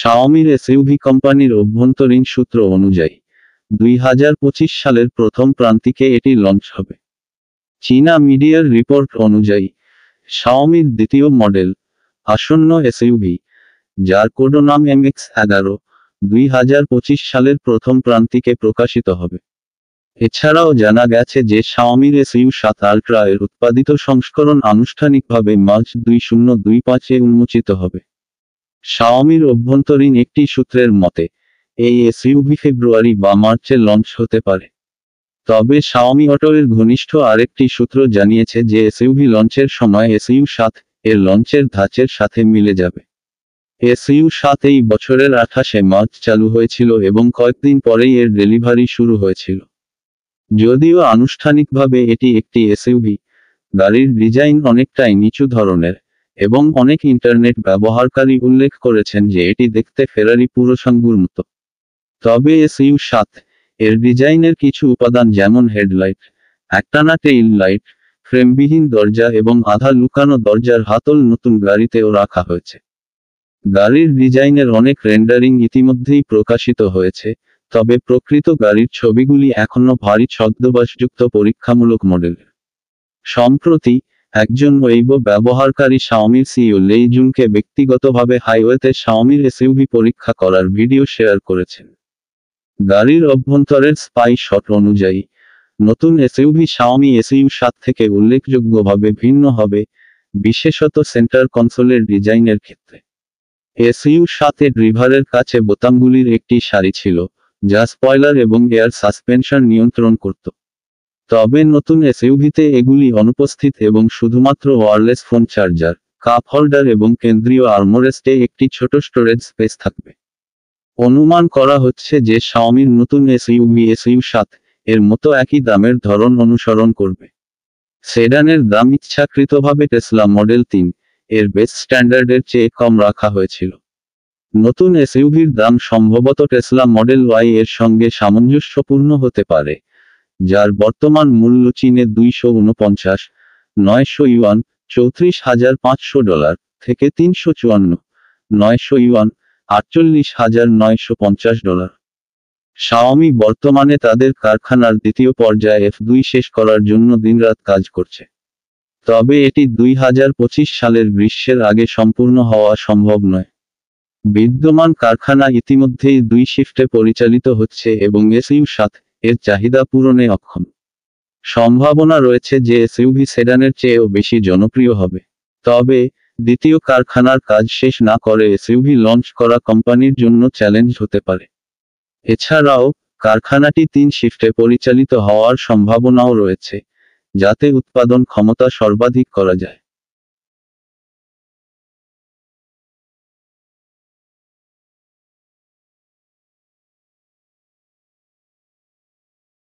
শাওমির SUV কোম্পানির অভ্যন্তরীণ সূত্র অনুযায়ী 2025 সালের প্রথম প্রান্তিকে এটি লঞ্চ হবে। চীনা মিডিয়ার রিপোর্ট অনুযায়ী শাওমির দ্বিতীয় মডেল আসন্ন এসইউভি, যার কোড নাম MX-11, 2025 সালের প্রথম প্রান্তিকে প্রকাশিত হবে। এছাড়াও জানা গেছে যে শাওমির SU7 আল্ট্রা এর উৎপাদিত সংস্করণ আনুষ্ঠানিকভাবে মার্চ 2025-এ উন্মোচিত হবে। শাওমির অভ্যন্তরীণ একটি সূত্রের মতে এই এসইউভি ফেব্রুয়ারি বা মার্চে লঞ্চ হতে পারে। তবে শাওমি অটোর ঘনিষ্ঠ আরেকটি সূত্র জানিয়েছে যে এসইউভি লঞ্চের সময় SU7 এর লঞ্চের ধাঁচের সাথে মিলে যাবে। SU7 এই বছরের 28শে মার্চ চালু হয়েছিল এবং কয়েকদিন পরেই এর ডেলিভারি শুরু হয়েছিল। যদিও আনুষ্ঠানিকভাবে এটি একটি এসইউভি, গাড়ির ডিজাইন অনেকটাই নিচু ধরনের, এবং অনেক ইন্টারনেট ব্যবহারকারী উল্লেখ করেছেন যে এটি দেখতে ফেরারি পুরোসঙ্গুর মতো। তবে SU7 এর ডিজাইনের কিছু উপাদান যেমন হেডলাইট, একটানা টেইল লাইট, ফ্রেমবিহীন দরজা এবং আধা লুকানো দরজার হাতল নতুন গাড়িতেও রাখা হয়েছে। গাড়ির ডিজাইনের অনেক রেন্ডারিং ইতিমধ্যেই প্রকাশিত হয়েছে, তবে প্রকৃত গাড়ির ছবিগুলি এখনও ভারী ছদ্মবেশযুক্ত পরীক্ষামূলক মডেলের। সম্প্রতি একজন ওয়েইবো ব্যবহারকারী শাওমির সিইও লেই জুনকে ব্যক্তিগতভাবে হাইওয়েতে শাওমির এসইউভি পরীক্ষা করার ভিডিও শেয়ার করেছেন। গাড়ির অভ্যন্তরের স্পাই শট অনুযায়ী নতুন এসইউভি শাওমি SU7 থেকে উল্লেখযোগ্যভাবে ভিন্ন হবে, বিশেষত সেন্টার কনসোলের ডিজাইনের ক্ষেত্রে। SU7 এর ড্রাইভারের কাছে বোতামগুলির একটি সারি ছিল, যা স্পয়লার এবং এয়ার সাসপেনশন নিয়ন্ত্রণ করত। তবে নতুন এসইউভিতে এগুলি অনুপস্থিত এবং শুধুমাত্র wireless phone charger, cup holder এবং কেন্দ্রীয় আর্মরেস্টে একটি ছোট স্টোরেজ স্পেস থাকবে। অনুমান করা হচ্ছে যে শাওমির নতুন এসইউভি SU7 এর মতো একই দামের ধরন অনুসরণ করবে। সেডানের দাম ইচ্ছাকৃতভাবে টেসলা মডেল 3 এর বেস স্ট্যান্ডার্ডের চেয়ে কম রাখা হয়েছিল। নতুন এসইউভির দাম সম্ভবত টেসলা মডেল Y এর সঙ্গে সামঞ্জস্যপূর্ণ হতে পারে, যার বর্তমান মূল্য চীনে $249,900 $34,500 থেকে $354,900 $48,950। শাওমি বর্তমানে তাদের কারখানার দ্বিতীয় পর্যায় F2 শেষ করার জন্য দিনরাত কাজ করছে। তবে এটি 2025 সালের গ্রীষ্মের আগে সম্পূর্ণ হওয়া সম্ভব নয়। বিদ্যমান কারখানা ইতিমধ্যেই 2 শিফটে পরিচালিত হচ্ছে এবং SU7 এর চাহিদা পূরণে অক্ষম। সম্ভাবনা রয়েছে যে এসইউভি সেডানের চেয়েও বেশি জনপ্রিয় হবে। তবে দ্বিতীয় কারখানার কাজ শেষ না করে এসইউভি লঞ্চ করা কোম্পানির জন্য চ্যালেঞ্জ হতে পারে। এছাড়াও কারখানাটি 3 শিফটে পরিচালিত হওয়ার সম্ভাবনাও রয়েছে, যাতে উৎপাদন ক্ষমতা সর্বাধিক করা যায়।